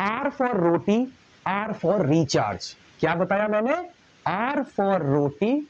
Are for roti, R for recharge. क्या बताया मैंने? R for roti,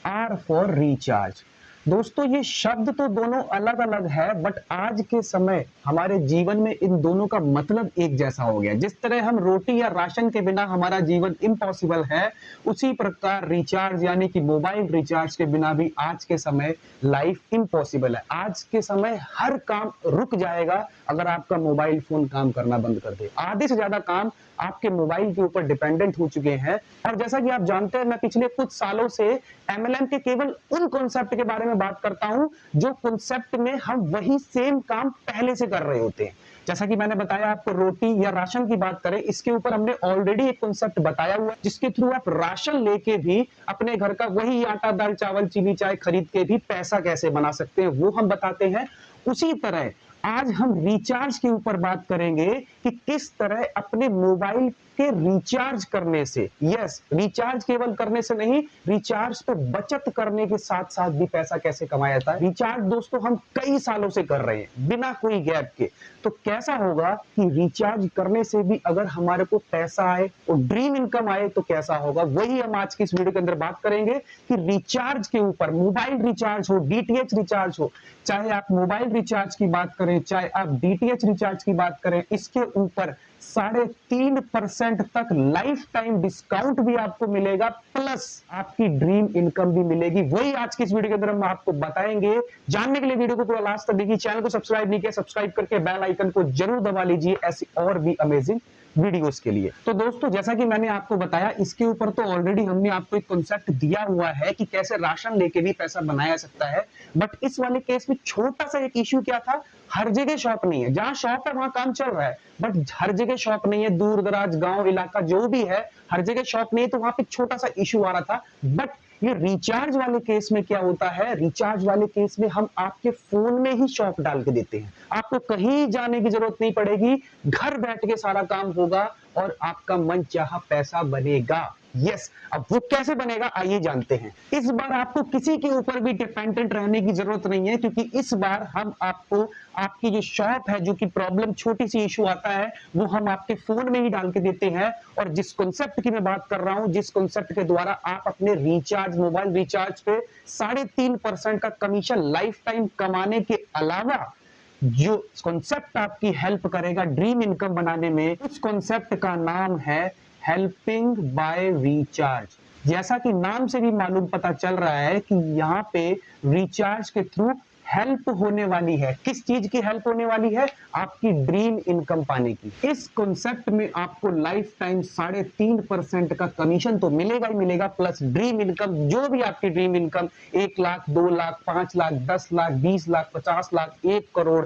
R for recharge. दोस्तों ये शब्द तो दोनों अलग अलग है, बट आज के समय हमारे जीवन में इन दोनों का मतलब एक जैसा हो गया। जिस तरह हम रोटी या राशन के बिना हमारा जीवन इम्पॉसिबल है, उसी प्रकार रिचार्ज यानी कि मोबाइल रिचार्ज के बिना भी आज के समय लाइफ इम्पॉसिबल है। आज के समय हर काम रुक जाएगा अगर आपका मोबाइल फोन काम करना बंद कर दे। आधे से ज्यादा काम आपके मोबाइल के ऊपर डिपेंडेंट हो चुके हैं। और जैसा कि आप जानते हैं, मैं पिछले कुछ सालों से एमएलएम के केवल उन कॉन्सेप्ट के बारे में बात करता हूं जो कॉन्सेप्ट में हम वही सेम काम पहले से कर रहे होते हैं। जैसा कि मैंने बताया आपको, रोटी या राशन की बात करें, इसके ऊपर हमने ऑलरेडी एक कॉन्सेप्ट बताया हुआ है जिसके थ्रू आप राशन लेके भी अपने घर का वही आटा दाल चावल चीनी चाय खरीद के भी पैसा कैसे बना सकते हैं, वो हम बताते हैं। उसी तरह आज हम रिचार्ज के ऊपर बात करेंगे कि किस तरह अपने मोबाइल के रिचार्ज करने से, यस रिचार्ज केवल करने से नहीं, रिचार्ज पे बचत करने के साथ साथ भी पैसा कैसे कमाया जाता है। रिचार्ज दोस्तों हम कई सालों से कर रहे हैं बिना कोई गैप के, तो कैसा होगा कि रिचार्ज करने से भी अगर हमारे को पैसा आए और ड्रीम इनकम आए तो कैसा होगा, वही हम आज की इस वीडियो के अंदर बात करेंगे कि रिचार्ज के ऊपर, मोबाइल रिचार्ज हो, डीटीएच रिचार्ज हो, चाहे आप मोबाइल रिचार्ज की बात करें चाहे आप डीटीएच रिचार्ज की बात करें, इसके ऊपर 3.5% तक लाइफ टाइम डिस्काउंट भी आपको मिलेगा, प्लस आपकी ड्रीम इनकम भी मिलेगी। वही आज की इस वीडियो के अंदर हम आपको बताएंगे। जानने के लिए वीडियो को पूरा लास्ट तक देखिए। चैनल को सब्सक्राइब नहीं किया, सब्सक्राइब करके बेल आइकन को जरूर दबा लीजिए ऐसी और भी अमेजिंग वीडियोस के लिए। तो दोस्तों जैसा कि मैंने आपको बताया, इसके ऊपर तो ऑलरेडी हमने आपको एक कॉन्सेप्ट दिया हुआ है कि कैसे राशन लेके भी पैसा बनाया सकता है। बट इस वाले केस में छोटा सा एक इश्यू क्या था, हर जगह शॉप नहीं है। जहां शॉप है वहां काम चल रहा है, बट हर जगह शॉप नहीं है। दूर दराज गांव इलाका जो भी है, हर जगह शॉप नहीं है, तो वहां पे छोटा सा इश्यू आ रहा था। बट ये रिचार्ज वाले केस में क्या होता है, रिचार्ज वाले केस में हम आपके फोन में ही शॉप डाल के देते हैं। आपको कहीं जाने की जरूरत नहीं पड़ेगी, घर बैठ के सारा काम होगा और आपका मन चाहा पैसा बनेगा। यस, अब वो कैसे बनेगा आइए जानते हैं। इस बार आपको किसी के ऊपर भी डिपेंडेंट रहने की जरूरत नहीं है, क्योंकि इस बार हम आपको आपकी जो शॉप है, जो कि प्रॉब्लम छोटी सी इशू आता है, वो हम आपके फोन में ही डाल के देते हैं। और जिस कॉन्सेप्ट की मैं बात कर रहा हूं, जिस कॉन्सेप्ट के द्वारा आप अपने रिचार्ज, मोबाइल रिचार्ज पे 3.5% का कमीशन लाइफ टाइम कमाने के अलावा जो कॉन्सेप्ट आपकी हेल्प करेगा ड्रीम इनकम बनाने में, उस कॉन्सेप्ट का नाम है हेल्पिंग बाय रिचार्ज। जैसा कि नाम से भी मालूम पता चल रहा है कि यहाँ पे रिचार्ज के थ्रू हेल्प होने वाली है। किस चीज की हेल्प होने वाली है? आपकी ड्रीम इनकम पाने की। इस कॉन्सेप्ट में आपको लाइफ टाइम 3.5% का कमीशन तो मिलेगा ही मिलेगा, प्लस ड्रीम इनकम, जो भी आपकी ड्रीम इनकम 1 लाख, 2 लाख, 5 लाख, 10 लाख, 20 लाख, 50 लाख, 1 करोड़,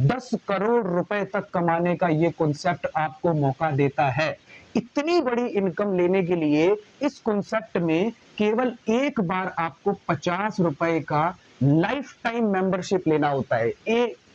10 करोड़ रुपए तक कमाने का ये कॉन्सेप्ट आपको मौका देता है। इतनी बड़ी इनकम लेने के लिए इस कॉन्सेप्ट में केवल एक बार आपको 50 रुपए का लाइफ टाइम मेंबरशिप लेना होता है।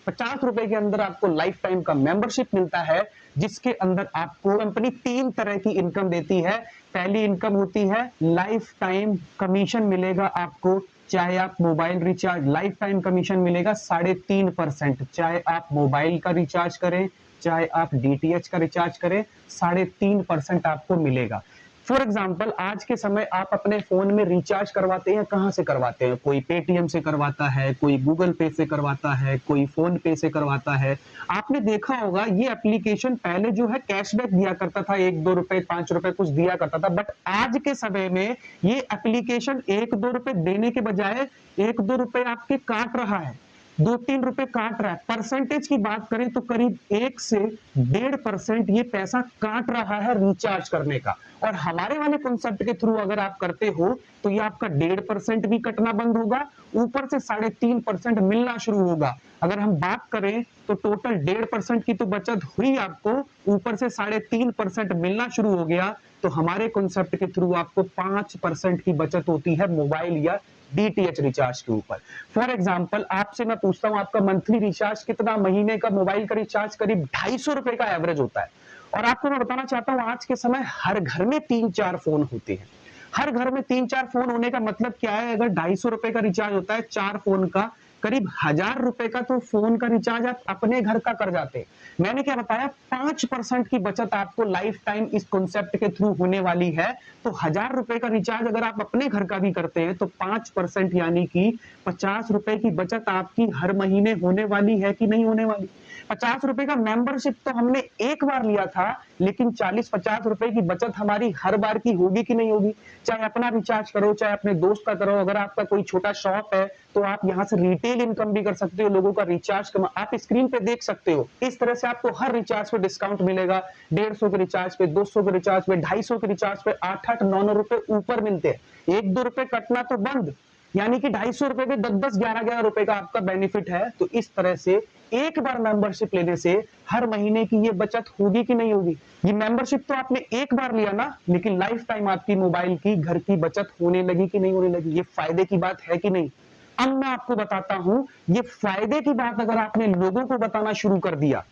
50 रुपए के अंदर आपको लाइफ टाइम का मेंबरशिप मिलता है, जिसके अंदर आपको कंपनी 3 तरह की इनकम देती है। पहली इनकम होती है लाइफ टाइम कमीशन मिलेगा आपको, चाहे आप mobile recharge, life time commission मिलेगा 3.5%, चाहे आप मोबाइल का रिचार्ज करें चाहे आप डीटीएच का रिचार्ज करें, 3.5% आपको मिलेगा। फॉर एग्जाम्पल आज के समय आप अपने फोन में रिचार्ज करवाते हैं, कहां से करवाते हैं? कोई पेटीएम से करवाता है, कोई गूगल पे से करवाता है, कोई फोन पे से करवाता है। आपने देखा होगा ये एप्लीकेशन पहले जो है कैशबैक दिया करता था, 1-2 रुपए 5 रुपए कुछ दिया करता था, बट आज के समय में ये एप्लीकेशन 1-2 रुपए देने के बजाय 1-2 रुपए आपके काट रहा है, 2-3 रुपए काट रहा है। परसेंटेज की बात करें तो करीब 1 से 1.5% ये पैसा काट रहा है रिचार्ज करने का। और हमारे वाले कॉन्सेप्ट के थ्रू अगर आप करते हो तो ये आपका 1.5% भी कटना बंद होगा, ऊपर से 3.5% मिलना शुरू होगा। अगर हम बात करें तो टोटल 1.5% की तो बचत हुई आपको, ऊपर से 3.5% मिलना शुरू हो गया, तो हमारे कॉन्सेप्ट के थ्रू आपको 5% की बचत होती है मोबाइल या डीटीएच रिचार्ज के ऊपर। फॉर एग्जांपल आपसे मैं पूछता हूं आपका मंथली रिचार्ज कितना, महीने का मोबाइल का रिचार्ज करीब 250 रुपए का एवरेज होता है। और आपको मैं बताना चाहता हूं आज के समय हर घर में 3-4 फोन होते हैं। हर घर में 3-4 फोन होने का मतलब क्या है? अगर 250 रुपए का रिचार्ज होता है 4 फोन का, करीब 1000 रुपए का तो फोन का रिचार्ज आप अपने घर का कर जाते। मैंने क्या बताया, 5% की बचत आपको लाइफ टाइम इस कॉन्सेप्ट के थ्रू होने वाली है। तो 1000 रुपए का रिचार्ज अगर आप अपने घर का भी करते हैं तो 5% यानी कि 50 रुपए की बचत आपकी हर महीने होने वाली है कि नहीं होने वाली। 50 रुपए का मेंबरशिप तो हमने एक बार लिया था, लेकिन 40-50 रुपए की बचत हमारी हर बार की होगी कि नहीं होगी। चाहे अपना रिचार्ज करो, चाहे अपने दोस्त का करो, अगर आपका कोई छोटा शॉप है तो आप यहाँ से रिटेल इनकम भी कर सकते हो, लोगों का रिचार्ज आप स्क्रीन पे देख सकते हो। इस तरह से आपको हर रिचार्ज पे डिस्काउंट मिलेगा। 150 के रिचार्ज पे, 200 के रिचार्ज पे, 250 के रिचार्ज पे 8-8, 9-9 रुपए ऊपर मिलते हैं। 1-2 रुपए कटना तो बंद, यानी कि 250 रुपए पे 10-10, 11-11 रुपए का आपका बेनिफिट है। तो इस तरह से एक बार मेंबरशिप लेने से हर महीने की ये बचत होगी कि नहीं होगी। ये मेंबरशिप तो आपने एक बार लिया ना, लेकिन लाइफ टाइम आपकी मोबाइल की, घर की बचत होने लगी कि नहीं होने लगी। ये फायदे की बात है कि नहीं। अब मैं आपको बताता हूं, ये फायदे की बात अगर आपने लोगों को बताना शुरू कर दिया,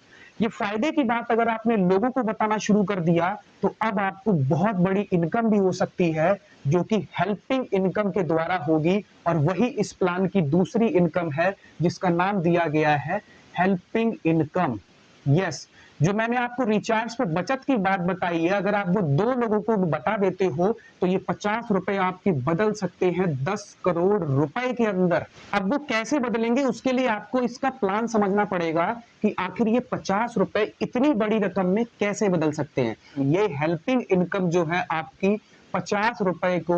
ये फायदे की बात अगर आपने लोगों को बताना शुरू कर दिया, तो अब आपको बहुत बड़ी इनकम भी हो सकती है, जो कि हेल्पिंग इनकम के द्वारा होगी। और वही इस प्लान की दूसरी इनकम है, जिसका नाम दिया गया है हेल्पिंग इनकम। यस, जो मैंने आपको रिचार्ज पे बचत की बात बताई है, अगर आप वो 2 लोगों को बता देते हो तो ये 50 रुपए आपके बदल सकते हैं 10 करोड़ रुपए के अंदर। अब वो कैसे बदलेंगे, उसके लिए आपको इसका प्लान समझना पड़ेगा कि आखिर ये 50 रुपए इतनी बड़ी रकम में कैसे बदल सकते हैं। ये हेल्पिंग इनकम जो है आपकी 50 रुपए को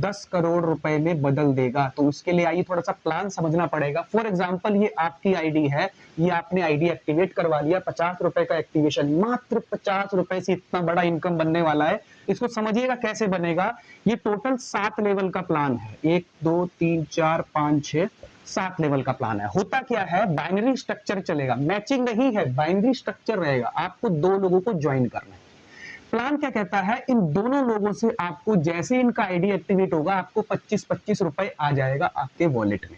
10 करोड़ रुपए में बदल देगा। तो उसके लिए आइए थोड़ा सा प्लान समझना पड़ेगा। फॉर एग्जांपल, ये आपकी आईडी है, ये आपने आईडी एक्टिवेट करवा लिया, 50 रुपए का एक्टिवेशन, मात्र 50 रुपए से इतना बड़ा इनकम बनने वाला है। इसको समझिएगा कैसे बनेगा। ये टोटल 7 लेवल का प्लान है, 1 2 3 4 5 6 7 लेवल का प्लान है। होता क्या है, बाइनरी स्ट्रक्चर चलेगा, मैचिंग नहीं है, बाइनरी स्ट्रक्चर रहेगा। आपको 2 लोगों को ज्वाइन करना है। प्लान क्या कहता है, इन दोनों लोगों से आपको जैसे इनका आईडी एक्टिवेट होगा, आपको 25-25 रुपए आ जाएगा आपके वॉलेट में।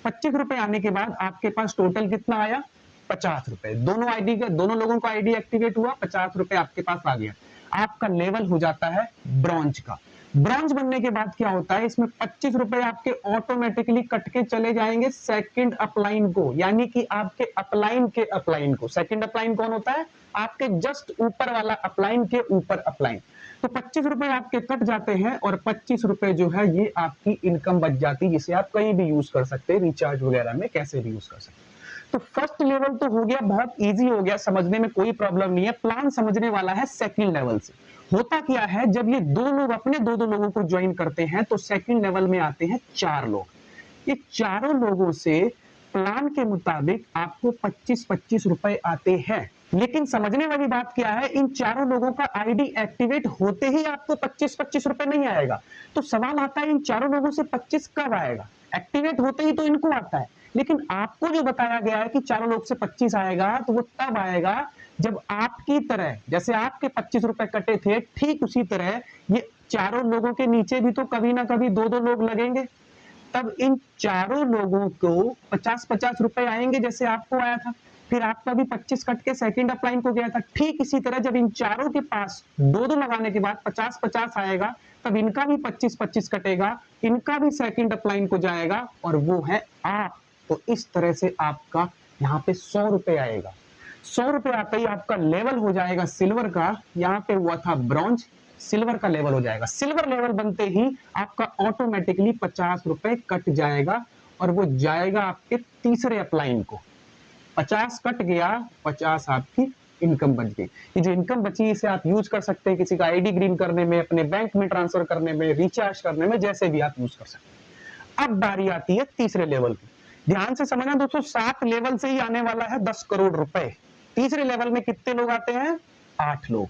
25 रुपए आने के बाद आपके पास टोटल कितना आया, 50 रुपए। दोनों आईडी का, दोनों लोगों का आईडी एक्टिवेट हुआ, 50 रुपए आपके पास आ गया। आपका लेवल हो जाता है ब्रॉन्ज का। ब्रॉन्ज बनने के बाद क्या होता है, इसमें 25 रुपए आपके ऑटोमेटिकली कट के चले जाएंगे सेकंड अपलाइन को, यानी कि आपके अपलाइन के अपलाइन को। सेकंड अपलाइन कौन होता है, आपके जस्ट ऊपर वाला अपलाइन के ऊपर अपलाइन। तो 25 रुपए आपके कट जाते हैं और 25 रुपए जो है ये आपकी इनकम बच जाती है, जिसे आप कहीं भी यूज कर सकते हैं, रिचार्ज वगैरह में कैसे भी यूज कर सकते हैं। तो फर्स्ट लेवल तो हो गया, बहुत इजी हो गया, समझने में कोई प्रॉब्लम नहीं है। प्लान समझने वाला है सेकंड लेवल से। होता क्या है, जब ये 2 लोग अपने 2-2 लोगों को ज्वाइन करते हैं तो सेकंड लेवल में आते हैं 4 लोग। ये चारों लोगों से प्लान के मुताबिक आपको 25-25 रुपए आते हैं। लेकिन समझने वाली बात क्या है, इन चारों लोगों का आईडी एक्टिवेट होते ही आपको 25-25 रुपए नहीं आएगा। तो सवाल आता है, इन चारों लोगों से 25 कब आएगा। एक्टिवेट होते ही तो इनको आता है, लेकिन आपको जो बताया गया है कि चारों लोग से 25 आएगा, तो वो तब आएगा जब आपकी तरह, जैसे आपके 25 रुपए कटे थे, ठीक उसी तरह ये चारों लोगों के नीचे भी तो कभी ना कभी 2-2 लोग लगेंगे। तब इन चारों लोगों को 50-50 रुपए आएंगे, जैसे आपको आया था। फिर आपका भी 25 कट के सेकंड अपलाइन को गया था। ठीक इसी तरह जब इन चारों के पास 2-2 लगाने के बाद 50-50 आएगा, तब इनका भी 25-25 कटेगा, इनका भी सेकंड अपलाइन को जाएगा, और वो है आप। तो इस तरह से आपका यहाँ पे 100 रुपए आएगा। 100 रुपए आते ही आपका लेवल हो जाएगा सिल्वर का। यहाँ पे हुआ था ब्रॉन्ज, सिल्वर का लेवल हो जाएगा। सिल्वर लेवल बनते ही आपका ऑटोमेटिकली 50 रुपए कट जाएगा, और वो जाएगा आपके तीसरे अपलाइन को। 50 कट गया, 50 आपकी इनकम बच गई। ये जो इनकम बची, इसे आप यूज कर सकते हैं किसी का आईडी ग्रीन करने में, अपने बैंक में ट्रांसफर करने में, रिचार्ज करने में, जैसे भी आप यूज कर सकते हैं। अब बारी आती है तीसरे लेवल की। ध्यान से समझना दोस्तों, 7 लेवल से ही आने वाला है 10 करोड़ रुपए। तीसरे लेवल में कितने लोग आते हैं, 8 लोग।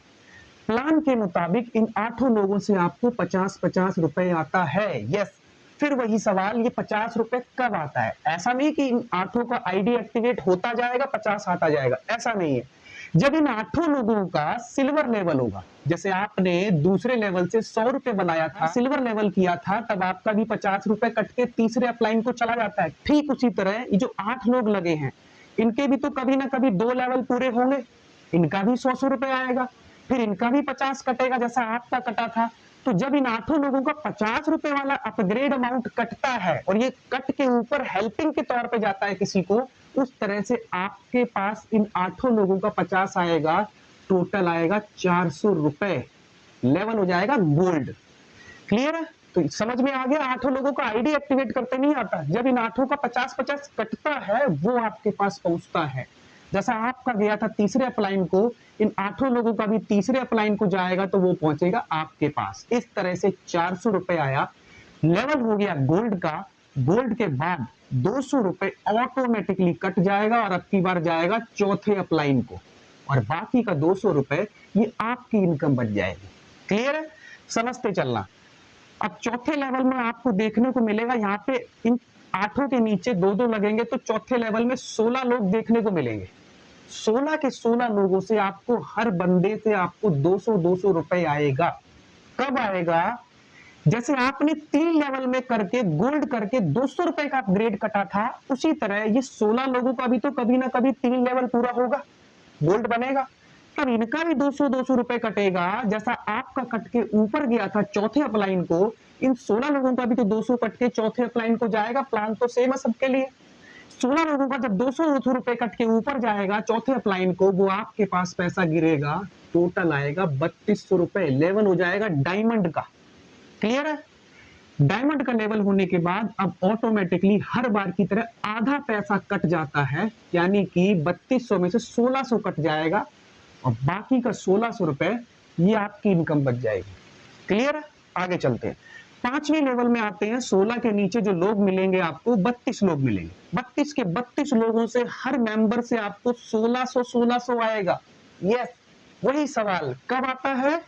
प्लान के मुताबिक इन 8 लोगों से आपको 50-50 रुपए आता है। यस, फिर वही सवाल, ये 50 रुपए कब आता है। ऐसा नहीं कि इन 8 का आईडी एक्टिवेट होता जाएगा 50 आता जाएगा, ऐसा नहीं है। जब इन 8 लोगों का सिल्वर लेवल होगा, जैसे आपने दूसरे लेवल से 100 रुपए बनाया था, सिल्वर लेवल किया था, तब आपका भी 50 रुपए कट के तीसरे अपलाइन को चला जाता है। ठीक उसी तरह ये जो 8 लोग लगे हैं, इनके भी तो कभी ना कभी 2 लेवल पूरे होंगे, इनका भी 100 रुपए आएगा, फिर इनका भी 50 कटेगा जैसा आपका कटा था। तो जब इन 8 लोगों का 50 रुपए वाला अपग्रेड अमाउंट कटता है और ये कट के ऊपर हेल्पिंग के तौर पे जाता है किसी को, उस तरह से आपके पास इन 8 लोगों का 50 आएगा, टोटल आएगा 400 रुपए, लेवल हो जाएगा गोल्ड। क्लियर है? तो समझ में आ गया, 8 लोगों का आईडी एक्टिवेट करते नहीं आता, जब इन 8 का 50-50 कटता है वो आपके पास पहुंचता है। जैसा आपका गया था तीसरे अपलाइन को, इन 8 लोगों का भी तीसरे अपलाइन को जाएगा तो वो पहुंचेगा आपके पास। इस तरह से 400 रुपए आया, लेवल हो गया गोल्ड का। गोल्ड के बाद 200 रुपए ऑटोमेटिकली कट जाएगा और अब की बार जाएगा चौथे अपलाइन को, और बाकी का 200 रुपए ये आपकी इनकम बच जाएगी। क्लियर है? समझते चलना। अब चौथे लेवल में आपको देखने को मिलेगा, यहाँ पे इन 8 के नीचे 2-2 लगेंगे तो चौथे लेवल में 16 लोग देखने को मिलेंगे। 16 के 16 लोगों से आपको हर बंदे से आपको 200-200 रुपए आएगा। कब आएगा? जैसे आपने 3 लेवल में करके गोल्ड करके 200 रुपए का अपग्रेड कटा था, उसी तरह ये 16 लोगों का भी तो कभी ना कभी 3 लेवल पूरा होगा, गोल्ड बनेगा, तब इनका भी 200-200 रुपए कटेगा। जैसा आपका कट के ऊपर गया था चौथे अपलाइन को, इन 16 लोगों का भी तो 200 कट के चौथे अपलाइन को जाएगा। प्लान तो सेम है सबके लिए। 16 लोगों का जब 200 रुपए कट के ऊपर जाएगा चौथे अपलाइन को, वो आपके पास पैसा गिरेगा, टोटल आएगा 3200 रुपए, लेवल हो जाएगा डायमंड का। क्लियर है? डायमंड का लेवल होने के बाद अब ऑटोमेटिकली हर बार की तरह आधा पैसा कट जाता है, यानी कि 3200 में से 1600 कट जाएगा और बाकी का 1600 रुपए ये आपकी इनकम बच जाएगी। क्लियर है? आगे चलते हैं। 5वें लेवल में आते हैं। 16 के नीचे जो लोग मिलेंगे आपको 32 लोग मिलेंगे। 32 के 32 लोगों से हर मेंबर से आपको 1600 आएगा। यस, वही सवाल कब आता है?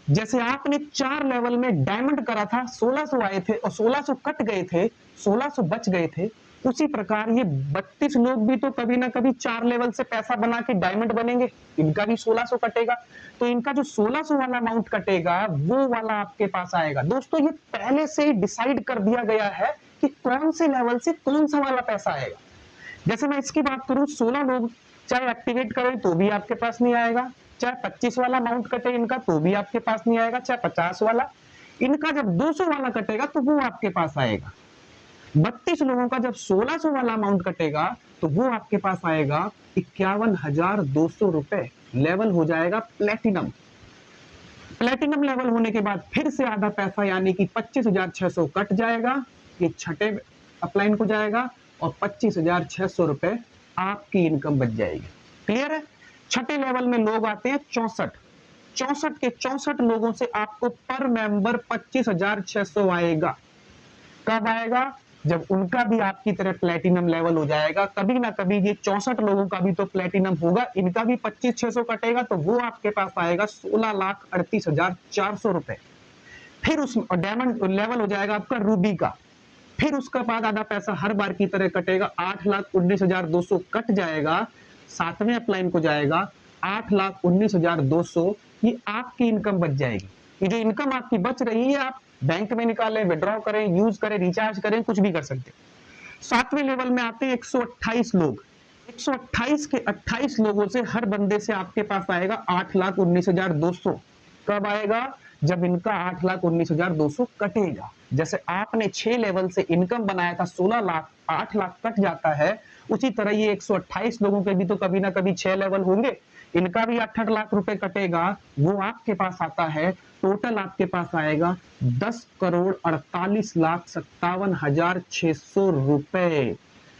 जैसे आपने 4 लेवल में डायमंड करा था, 1600 आए थे और 1600 कट गए थे, 1600 बच गए थे, उसी प्रकार ये 32 लोग भी तो कभी ना कभी 4 लेवल से पैसा बना के डायमंड बनेंगे, इनका भी 1600 कटेगा। तो इनका जो 1600 वाला अमाउंट कटेगा वो वाला आपके पास आएगा। दोस्तों ये पहले से ही डिसाइड कर दिया गया है कि कौन से लेवल से कौन सा वाला पैसा आएगा। जैसे मैं इसकी बात करूं, 16 लोग चाहे एक्टिवेट करें तो भी आपके पास नहीं आएगा, चाहे 25 वाला अमाउंट कटे इनका तो भी आपके पास नहीं आएगा, चाहे 50 वाला, इनका जब 200 वाला कटेगा तो वो आपके पास आएगा। 32 लोगों का जब 1600 वाला अमाउंट कटेगा तो वो आपके पास आएगा 51,200 रुपए, लेवल हो जाएगा प्लेटिनम। प्लेटिनम लेवल होने के बाद फिर से आधा पैसा यानी कि 25,600 कट जाएगा, ये छठे अपलाइन को जाएगा और 25,600 रुपए आपकी इनकम बच जाएगी। क्लियर है? छठे लेवल में लोग आते हैं 64। 64 के 64 लोगों से आपको पर मेंबर 25,600 आएगा। कब आएगा? जब उनका भी आपकी तरह प्लेटिनम लेवल हो जाएगा। कभी ना कभी ये 64 लोगों का भी तो प्लेटिनम होगा, इनका भी 25,600 कटेगा तो वो आपके पास आएगा 16,38,400 रुपए। फिर उस डायमंड लेवल हो जाएगा आपका रूबी का। फिर उसका बाद आधा पैसा हर बार की तरह कटेगा, 8,19,200 कट जाएगा, 7वें अपलाइन को जाएगा 8,19,200, ये आपकी इनकम बच जाएगी। ये जो इनकम आपकी बच रही है आप बैंक में निकालें, विड्रॉ करें, यूज करें, रिचार्ज करें, कुछ भी कर सकते हैं। 7वें लेवल में आते हैं 128 लोग। 128 के 28 लोगों से हर बंदे से आपके पास आएगा 8,19,200। कब आएगा? जब इनका 8,19,200 कटेगा। जैसे आपने 6 लेवल से इनकम बनाया था 16 लाख, 8 लाख कट जाता है, उसी तरह ये 128 लोगों के भी तो कभी ना कभी 6 लेवल होंगे, इनका भी 8 लाख रुपए कटेगा, वो आपके पास आता है। टोटल आपके पास आएगा 10,48,57,600 रुपए।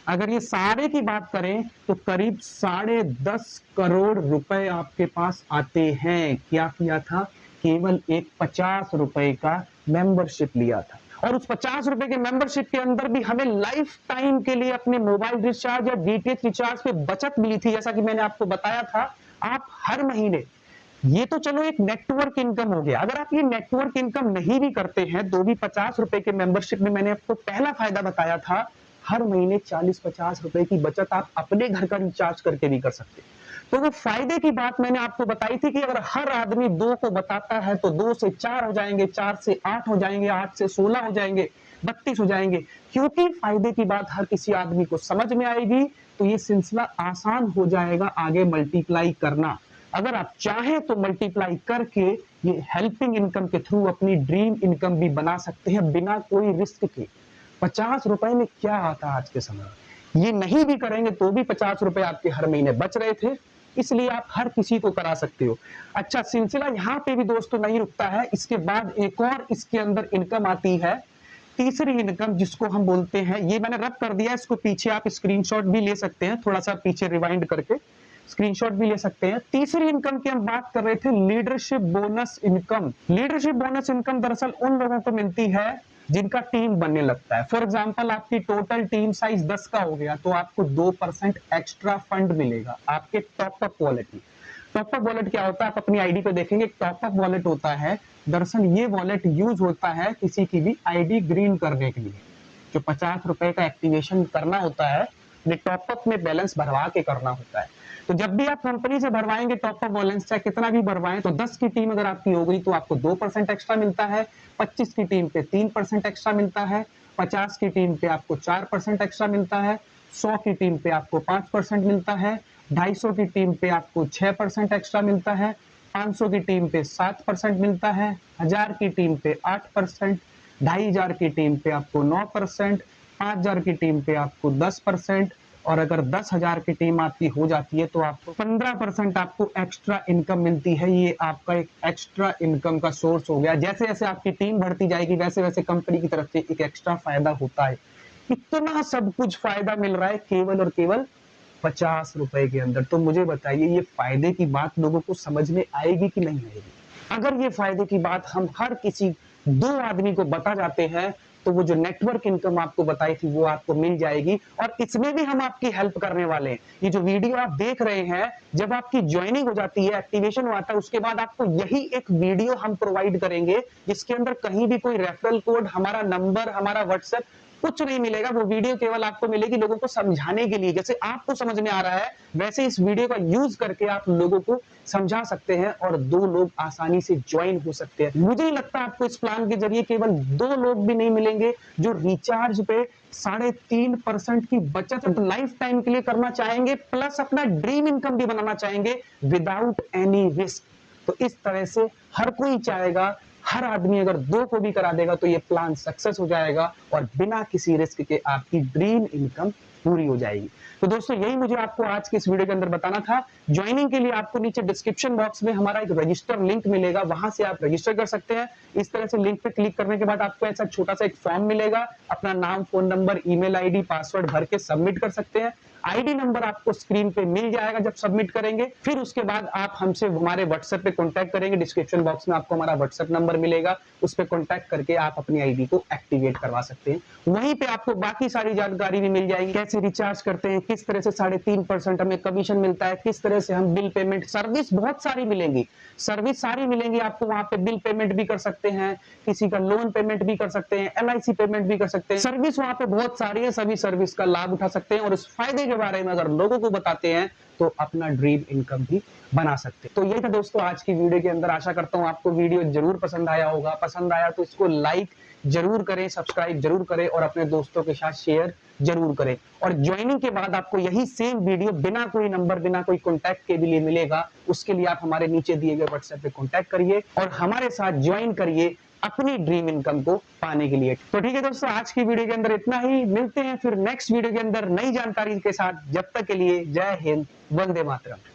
अगर ये सारे की बात करें तो करीब 10.5 करोड़ रुपए आपके पास आते हैं। क्या किया था? केवल एक 50 रुपए का मेंबरशिप लिया था, और उस 50 रुपए के मेंबरशिप के अंदर भी हमें लाइफ टाइम के लिए अपने मोबाइल रिचार्ज या डीटीएच रिचार्ज पे बचत मिली थी। जैसा कि मैंने आपको बताया था, आप हर महीने, ये तो चलो एक नेटवर्क इनकम हो गया, अगर आप ये नेटवर्क इनकम नहीं भी करते हैं तो भी 50 रुपए के मेंबरशिप में मैंने आपको पहला फायदा बताया था, हर महीने 40-50 रुपए की बचत आप अपने घर का रिचार्ज करके भी कर सकते हैं। तो वो फायदे की बात मैंने आपको बताई थी कि अगर हर आदमी 2 को बताता है तो 2 से 4 हो जाएंगे, 4 से 8 हो जाएंगे, 8 से 16 हो जाएंगे, 32 हो जाएंगे। क्योंकि फायदे की बात हर किसी आदमी को समझ में आएगी तो ये सिलसिला आसान हो जाएगा आगे मल्टीप्लाई करना। अगर आप चाहें तो मल्टीप्लाई करके ये हेल्पिंग इनकम के थ्रू अपनी ड्रीम इनकम भी बना सकते हैं बिना कोई रिस्क के। 50 रुपए में क्या आता है आज के समय में, ये नहीं भी करेंगे तो भी 50 रुपए आपके हर महीने बच रहे थे, इसलिए आप हर किसी को करा सकते हो। अच्छा, सिलसिला यहाँ पे भी दोस्तों नहीं रुकता है, इसके बाद एक और इसके अंदर इनकम आती है, तीसरी इनकम, जिसको हम बोलते हैं, ये मैंने रब कर दिया, इसको पीछे आप स्क्रीनशॉट भी ले सकते हैं, थोड़ा सा पीछे रिवाइंड करके स्क्रीनशॉट भी ले सकते हैं। तीसरी इनकम की हम बात कर रहे थे, leadership bonus income. Leadership bonus income दरअसल उन लोगों को मिलती है जिनका टीम बनने लगता है। फॉर एग्जांपल आपकी टोटल टीम साइज 10 का हो गया तो आपको 2% एक्स्ट्रा फंड मिलेगा आपके टॉपअप वॉलेट में। टॉपअप वॉलेट क्या होता है, आप अपनी आईडी पे देखेंगे, टॉपअप वॉलेट होता है, दरअसल ये वॉलेट यूज होता है किसी की भी आईडी ग्रीन करने के लिए। जो 50 रुपए का एक्टिवेशन करना होता है, टॉपअप में बैलेंस भरवा के करना होता है। तो जब भी आप कंपनी से भरवाएंगे टॉपअप बैलेंस, चाहे कितना भी भरवाएं, तो 10 की टीम अगर आपकी हो गई तो आपको 2% एक्स्ट्रा मिलता है, 25 की टीम पे 3% एक्स्ट्रा मिलता है, 50 की टीम पे आपको 4% एक्स्ट्रा मिलता है, 100 की टीम पे आपको 5% मिलता है, 250 की टीम पे आपको 6% एक्स्ट्रा मिलता है, 500 की टीम पे 7% मिलता है, 1000 की टीम पे 8%, 2500 की टीम पे आपको 9%, 5000 की टीम पे आपको 10%, और अगर 10,000 की टीम आपकी हो जाती है तो आपको 15% आपको एक्स्ट्रा इनकम मिलती है। ये आपका एक एक्स्ट्रा इनकम का सोर्स हो गया। जैसे जैसे आपकी टीम बढ़ती जाएगी वैसे वैसे कंपनी की तरफ से एक एक्स्ट्रा फायदा होता है। इतना सब कुछ फायदा मिल रहा है केवल और केवल 50 रुपए के अंदर। तो मुझे बताइए, ये फायदे की बात लोगों को समझ में आएगी कि नहीं आएगी? अगर ये फायदे की बात हम हर किसी 2 आदमी को बता जाते हैं तो वो जो नेटवर्क इनकम आपको बताई थी वो आपको मिल जाएगी, और इसमें भी हम आपकी हेल्प करने वाले हैं। ये जो वीडियो आप देख रहे हैं, जब आपकी ज्वाइनिंग हो जाती है, एक्टिवेशन हुआ था, उसके बाद आपको यही एक वीडियो हम प्रोवाइड करेंगे जिसके अंदर कहीं भी कोई रेफरल कोड, हमारा नंबर, हमारा व्हाट्सएप कुछ नहीं मिलेगा। वो वीडियो केवल आपको मिलेगी लोगों को समझाने के लिए। जैसे आपको समझ में आ रहा है वैसे इस वीडियो का यूज करके आप लोगों को समझा सकते हैं और 2 लोग आसानी से ज्वाइन हो सकते हैं। मुझे नहीं लगता आपको इस प्लान के जरिए केवल 2 लोग भी नहीं मिलेंगे जो रिचार्ज पे 3.5% की बचत लाइफ टाइम के लिए करना चाहेंगे, प्लस अपना ड्रीम इनकम भी बनाना चाहेंगे विदाउट एनी रिस्क। तो इस तरह से हर कोई चाहेगा, हर आदमी अगर 2 को भी करा देगा तो ये प्लान सक्सेस हो जाएगा और बिना किसी रिस्क के आपकी ड्रीम इनकम पूरी हो जाएगी। तो दोस्तों, यही मुझे आपको आज की इस वीडियो के अंदर बताना था। ज्वाइनिंग के लिए आपको नीचे डिस्क्रिप्शन बॉक्स में हमारा एक रजिस्टर लिंक मिलेगा, वहां से आप रजिस्टर कर सकते हैं। इस तरह से लिंक पे क्लिक करने के बाद आपको ऐसा छोटा सा एक फॉर्म मिलेगा, अपना नाम, phone number, email ID, password भर के सबमिट कर सकते हैं। आईडी नंबर आपको स्क्रीन पे मिल जाएगा जब सबमिट करेंगे। फिर उसके बाद आप हमसे हमारे व्हाट्सएप पे कांटेक्ट करेंगे। डिस्क्रिप्शन बॉक्स में आपको हमारा व्हाट्सएप नंबर मिलेगा, उस पे कांटेक्ट करके आप अपनी आईडी को एक्टिवेट करवा सकते हैं। वहीं पे आपको बाकी सारी जानकारी भी मिल जाएगी, कैसे रिचार्ज करते हैं, किस तरह से 3.5% हमें कमीशन मिलता है, किस तरह से हम बिल पेमेंट, सर्विस बहुत सारी मिलेंगी, सर्विस सारी मिलेंगी आपको। वहां पे बिल पेमेंट भी कर सकते हैं, किसी का लोन पेमेंट भी कर सकते हैं, LIC पेमेंट भी कर सकते हैं। सर्विस वहां पे बहुत सारी है, सभी सर्विस का लाभ उठा सकते हैं और इस फायदे के बारे में अगर लोगों को बताते हैं तो अपना ड्रीम इनकम भी बना सकते हैं। तो यही था दोस्तों आज की वीडियो के अंदर। आशा करता हूं आपको वीडियो जरूर पसंद आया होगा। पसंद आया तो इसको लाइक जरूर करें, सब्सक्राइब जरूर करें और अपने दोस्तों के साथ शेयर जरूर करें। और ज्वाइनिंग के बाद आपको यही सेम वीडियो बिना कोई नंबर, बिना कोई कॉन्टैक्ट के भी लिए मिलेगा। उसके लिए आप हमारे नीचे दिए गए व्हाट्सएप पे कॉन्टैक्ट करिए और हमारे साथ ज्वाइन करिए अपनी ड्रीम इनकम को पाने के लिए। तो ठीक है दोस्तों, आज की वीडियो के अंदर इतना ही। मिलते हैं फिर नेक्स्ट वीडियो के अंदर नई जानकारी के साथ। जब तक के लिए जय हिंद, वंदे मातरम।